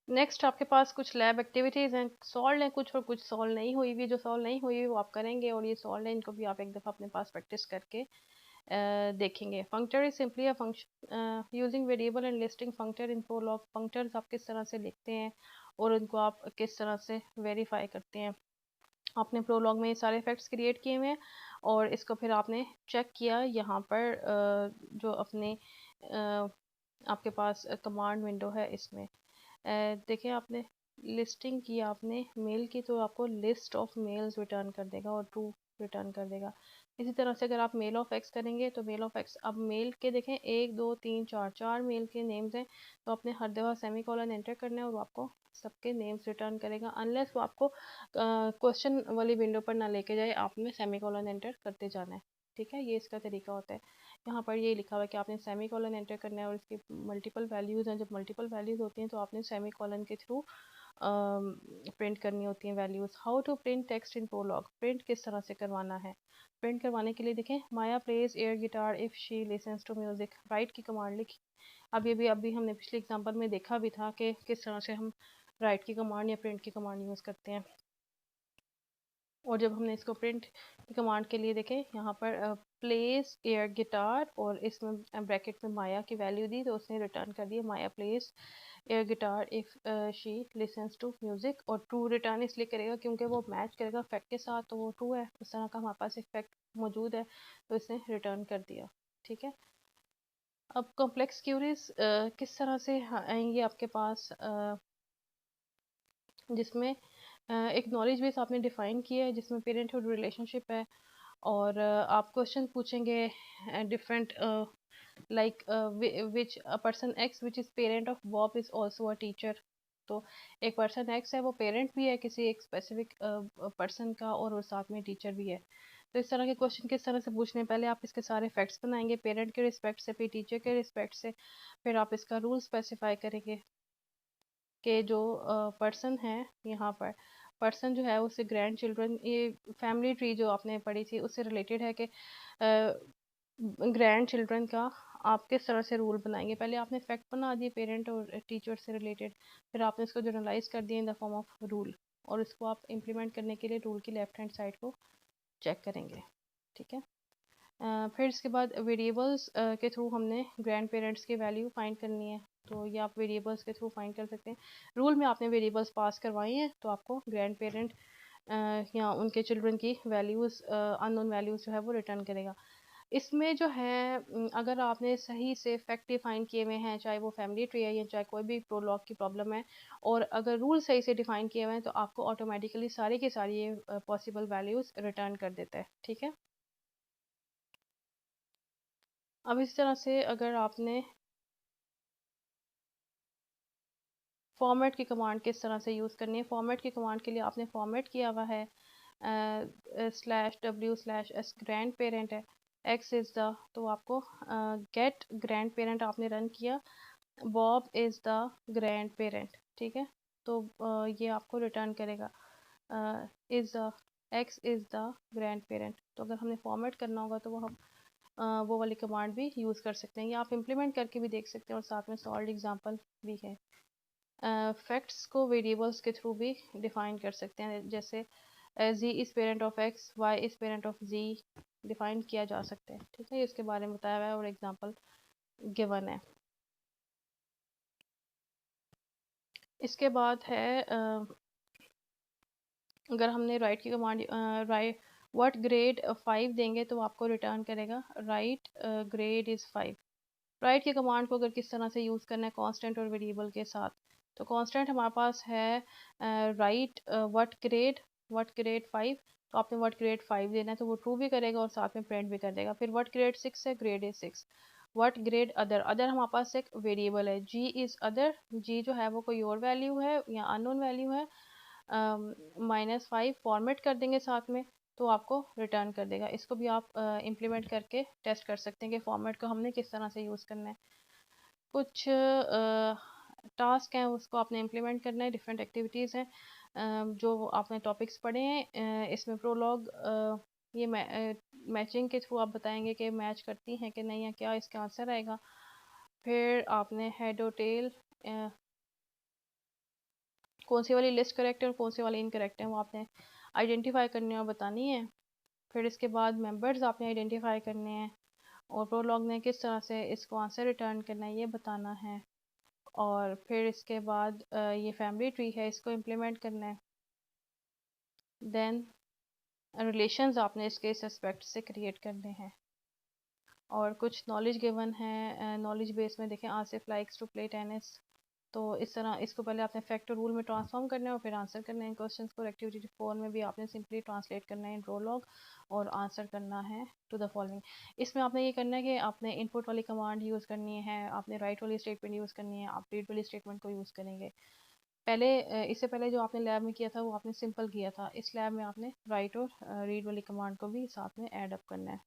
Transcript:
Next आपके पास कुछ lab activities हैं, सॉल्व हैं कुछ और कुछ सॉल्व नहीं हुई भी। जो सॉल्व नहीं हुई वो आप करेंगे, और ये सॉल्व है इनको भी आप एक दफ़ा अपने पास प्रैक्टिस करके देखेंगे। Functor is simply a function using variable and listing functor in Prolog. Functors आप किस तरह से लिखते हैं और उनको आप किस तरह से वेरीफाई करते हैं। आपने प्रोलॉग में ये सारे फैक्ट्स क्रिएट किए हुए हैं और इसको फिर आपने चेक किया यहाँ पर जो अपने आपके पास कमांड विंडो है इसमें देखिए आपने लिस्टिंग की, आपने मेल की, तो आपको लिस्ट ऑफ मेल्स रिटर्न कर देगा और ट्रू रिटर्न कर देगा। इसी तरह से अगर आप मेल ऑफ एक्स करेंगे तो मेल ऑफ एक्स, अब मेल के देखें 1 2 3 4 मेल के नेम्स हैं, तो आपने हर दफ़ा सेमी कॉलन एंटर करना है और वो आपको सबके नेम्स रिटर्न करेगा, अनलेस वो आपको क्वेश्चन वाली विंडो पर ना लेके जाए, आपने सेमी कॉलन एंटर करते जाना है। ठीक है, ये इसका तरीका होता है। यहाँ पर ये लिखा हुआ है कि आपने सेमी कॉलन एंटर करना है और इसकी मल्टीपल वैल्यूज़ हैं। जब मल्टीपल वैल्यूज़ होती हैं तो आपने सेमी कॉलन के थ्रू प्रिंट करनी होती हैं values. How to print text in Prolog, print किस तरह से करवाना है। प्रिंट करवाने के लिए देखें, Maya plays air guitar if she listens to music, write की कमांड लिखी। अभी हमने पिछले एग्जाम्पल में देखा भी था कि किस तरह से हम राइट की कमांड या प्रिंट की कमांड यूज़ करते हैं। और जब हमने इसको प्रिंट की कमांड के लिए देखें, यहाँ पर प्लेस एयर गिटार और इसमें ब्रैकेट में माया की वैल्यू दी, तो उसने रिटर्न कर दिया Maya plays air guitar if she listens to music. और ट्रू रिटर्न इसलिए करेगा क्योंकि वो मैच करेगा फैक्ट के साथ, तो वो ट्रू है, उस तरह का हमारे पास एक फैक्ट मौजूद है, तो इसने रिटर्न कर दिया। ठीक है, अब कॉम्प्लेक्स क्यूरीज किस तरह से आएंगे आपके पास, जिसमें एक नॉलेज बेस आपने डिफाइन किया है जिसमें पेरेंटहुड रिलेशनशिप है, और आप क्वेश्चन पूछेंगे different like which a person x which is parent of Bob is also a teacher. तो एक पर्सन एक्स है, वो पेरेंट भी है किसी एक स्पेसिफिक पर्सन का, और वो साथ में टीचर भी है। तो इस तरह के क्वेश्चन किस तरह से पूछने, पहले आप इसके सारे फैक्ट्स बनाएंगे पेरेंट के रिस्पेक्ट से, फिर टीचर के रिस्पेक्ट से, फिर आप इसका रूल स्पेसिफाई करेंगे कि जो पर्सन है, यहाँ पर पर्सन जो है उससे ग्रैंड चिल्ड्रन, ये फैमिली ट्री जो आपने पढ़ी थी उससे रिलेटेड है कि ग्रैंड चिल्ड्रन का आप किस तरह से रूल बनाएंगे। पहले आपने फैक्ट बना दिए पेरेंट और टीचर से रिलेटेड, फिर आपने इसको जनरलाइज कर दिया in the form of rule, और इसको आप इम्प्लीमेंट करने के लिए रूल की लेफ्ट हैंड साइड को चेक करेंगे। ठीक है, फिर इसके बाद वेरिएबल्स के थ्रू हमने ग्रैंड पेरेंट्स की वैल्यू फाइंड करनी है, तो ये आप वेरिएबल्स के थ्रू फाइंड कर सकते हैं। रूल में आपने वेरिएबल्स पास करवाई हैं तो आपको ग्रैंड पेरेंट या उनके चिल्ड्रन की वैल्यूज़, अननोन वैल्यूज़ जो है वो रिटर्न करेगा। इसमें जो है अगर आपने सही से फैक्ट डिफाइन किए हुए हैं, चाहे वो फैमिली ट्री है या चाहे कोई भी प्रोलॉग की प्रॉब्लम है, और अगर रूल सही से डिफाइन किए हुए हैं तो आपको ऑटोमेटिकली सारी की सारी ये पॉसिबल वैल्यूज़ रिटर्न कर देता है। ठीक है, अब इस तरह से अगर आपने फॉर्मेट की कमांड किस तरह से यूज़ करनी है, फॉर्मेट की कमांड के लिए आपने फॉर्मेट किया हुआ है /w/s ग्रैंड पेरेंट है, x इज़ द, तो आपको गेट ग्रैंड पेरेंट आपने रन किया, Bob is the grand parent. ठीक है, तो ये आपको रिटर्न करेगा is the, x is the grand parent. तो अगर हमने फॉर्मेट करना होगा तो वो हम वो वाली कमांड भी यूज़ कर सकते हैं, या आप इम्प्लीमेंट करके भी देख सकते हैं, और साथ में सॉल्व एग्जांपल भी है। फैक्ट्स को वेरिएबल्स के थ्रू भी डिफाइन कर सकते हैं, जैसे z is parent of x, y is parent of z define किया जा सकता है। ठीक है, इसके बारे में बताया हुआ है और एग्जांपल गिवन है। इसके बाद है अगर हमने राइट की कमांड राइट व्हाट ग्रेड 5 देंगे तो आपको रिटर्न करेगा राइट ग्रेड इज़ 5। राइट की कमांड को अगर किस तरह से यूज़ करना है कांस्टेंट और वेरिएबल के साथ, तो कांस्टेंट हमारे पास है राइट व्हाट ग्रेड 5, तो आपने व्हाट ग्रेड 5 देना है तो वो ट्रू भी करेगा और साथ में प्रिंट भी कर देगा। फिर व्हाट ग्रेड 6 है, grade is 6। What grade other, other हमारे पास एक वेरिएबल है, जी इज अदर, जी जो है वो कोई और वैल्यू है या अननोन वैल्यू है, -5 फॉर्मेट कर देंगे साथ में तो आपको रिटर्न कर देगा। इसको भी आप इम्प्लीमेंट करके टेस्ट कर सकते हैं कि फॉर्मेट को हमने किस तरह से यूज़ करना है। कुछ टास्क हैं उसको आपने इम्प्लीमेंट करना है, डिफरेंट एक्टिविटीज़ हैं जो आपने टॉपिक्स पढ़े हैं। इसमें प्रोलॉग ये मैचिंग के थ्रू आप बताएंगे कि मैच करती हैं कि नहीं, या क्या इसका आंसर आएगा। फिर आपने हेड और टेल कौन सी वाली लिस्ट करेक्ट है और कौन सी वाली इनकरेक्ट है वो आपने आइडेंटिफाई करनी है और बतानी है। फिर इसके बाद मेंबर्स आपने आइडेंटिफाई करने हैं और प्रोलॉग ने किस तरह से इसको आंसर रिटर्न करना है ये बताना है। और फिर इसके बाद ये फैमिली ट्री है, इसको इम्प्लीमेंट करना है। देन रिलेशंस आपने इसके इस एस्पेक्ट से क्रिएट करने हैं। और कुछ नॉलेज गिवन है, नॉलेज बेस में देखें, Asif likes to play tennis. तो इस तरह इसको पहले आपने फैक्ट और रूल में ट्रांसफॉर्म करना है और फिर आंसर करना है क्वेश्चंस को। एक्टिविटी 4 में भी आपने सिंपली ट्रांसलेट करना है इन प्रोलॉग और आंसर करना है टू द फॉलोइंग। इसमें आपने ये करना है कि आपने इनपुट वाली कमांड यूज़ करनी है, आपने राइट वाली स्टेटमेंट यूज़ करनी है, आप रीड वाली स्टेटमेंट को यूज़ करेंगे। पहले इससे पहले जो आपने लैब में किया था वो आपने सिंपल किया था, इस लैब में आपने राइट और रीड वाली कमांड को भी साथ में ऐड अप करना है।